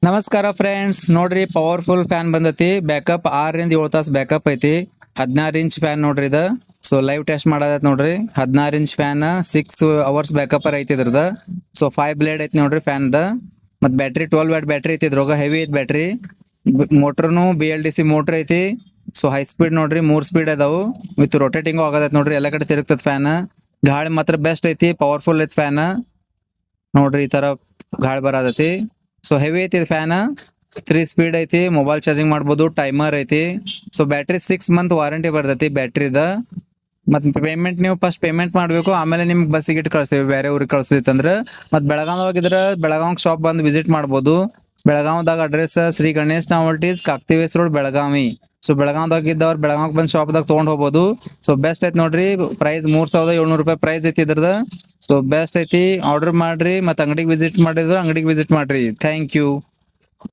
ನಮಸ್ಕಾರ ಫ್ರೆಂಡ್ಸ್, ನೋಡ್ರಿ powerful fan ಬಂದತಿ. Backup 6 ರಿಂದ 7 ತಾಸು ಬ್ಯಾಕಪ್ ಐತಿ. 16 ಇಂಚ್ ಫ್ಯಾನ್ ನೋಡ್ರಿ ಇದು. ಸೊ ಲೈವ್ ಟೆಸ್ಟ್ ಮಾಡದ ನೋಡ್ರಿ. 16 ಇಂಚ್ ಫ್ಯಾನ್ 6 ಅವರ್ಸ್ ಬ್ಯಾಕಪ್ ಐತಿ ಇದ್ರದ. ಸೊ 5 ಬ್ಲೇಡ್ ಐತಿ ನೋಡ್ರಿ ಫ್ಯಾನ್ ದ. ಮತ್ ಬ್ಯಾಟ್ರಿ 12 ವ್ಯಾಟ್ ಬ್ಯಾಟ್ರಿ ಐತಿ ಇದ್ರೊಳಗ. ಹೆವಿ ಐತಿ ಬ್ಯಾಟ್ರಿ. ಮೋಟರ್ನು BLDC ಮೋಟರ್ ಐತಿ. ಸೊ ಹೈ ಸ್ಪೀಡ್ ನೋಡ್ರಿ, 3 ಸ್ಪೀಡ್ ಅದಾವು. ವಿತ್ ರೊಟೇಟಿಂಗ್ ಆಗತೈತಿ ನೋಡ್ರಿ. ಎಲ್ಲ ಕಡೆ ತಿರುಗ್ತದ ಫ್ಯಾನ್. ಗಾಳಿ ಮಾತ್ರ ಬೆಸ್ಟ್ ಐತಿ, ಪವರ್ಫುಲ್ ಐತಿ ಫ್ಯಾನ್ ನೋಡ್ರಿ. ಈ ತರ ಗಾಳಿ ಬರತೈತಿ. ಸೊ ಹೆವಿ ಐತಿ ಫ್ಯಾನ್. 3 ಸ್ಪೀಡ್ ಐತಿ. ಮೊಬೈಲ್ ಚಾರ್ಜಿಂಗ್ ಮಾಡ್ಬೋದು. ಟೈಮರ್ ಐತಿ. ಸೊ ಬ್ಯಾಟ್ರಿ 6 ಮಂತ್ ವಾರಂಟಿ ಬರ್ತೈತಿ ಬ್ಯಾಟ್ರಿದ. ಮತ್ ಪೇಮೆಂಟ್ ನೀವು ಫಸ್ಟ್ ಪೇಮೆಂಟ್ ಮಾಡ್ಬೇಕು, ಆಮೇಲೆ ನಿಮ್ಗೆ ಬಸ್ಸಿಗೆ ಇಟ್ಟು ಕಳಿಸ್ತೀವಿ. ಬೇರೆ ಊರಿಗೆ ಕಳಿಸ್ತಿತ್ತಂದ್ರೆ ಮತ್ ಬೆಳಗಾವಿಯಾಗಿದ್ರ ಬೆಳಗಾವ್ ಶಾಪ್ ಬಂದು ವಿಸಿಟ್ ಮಾಡ್ಬೋದು. ಬೆಳಗಾವದಾಗ address Shri Ganesh novelties, Kakatives road, Belagavi. So ಬೆಳಗಾವದಾಗ ಇದ್ದವ್ರು ಬೆಳಗಾವ್ ಬಂದ್ ಶಾಪ್ದಾಗ ತಗೊಂಡ್ ಹೋಗ್ಬೋದು. ಸೊ ಬೆಸ್ಟ್ ಐತಿ ನೋಡ್ರಿ. ಪ್ರೈಸ್ 3700 ರೂಪಾಯಿ ಪ್ರೈಸ್ ಐತಿ ಇದ್ರದ. ಸೊ ಬೆಸ್ಟ್ ಐತಿ. ಆರ್ಡರ್ ಮಾಡ್ರಿ, ಮತ್ತೆ ಅಂಗಡಿಗೆ ವಿಸಿಟ್ ಮಾಡಿದ್ರೆ ಅಂಗಡಿಗೆ ವಿಸಿಟ್ ಮಾಡ್ರಿ. Thank you.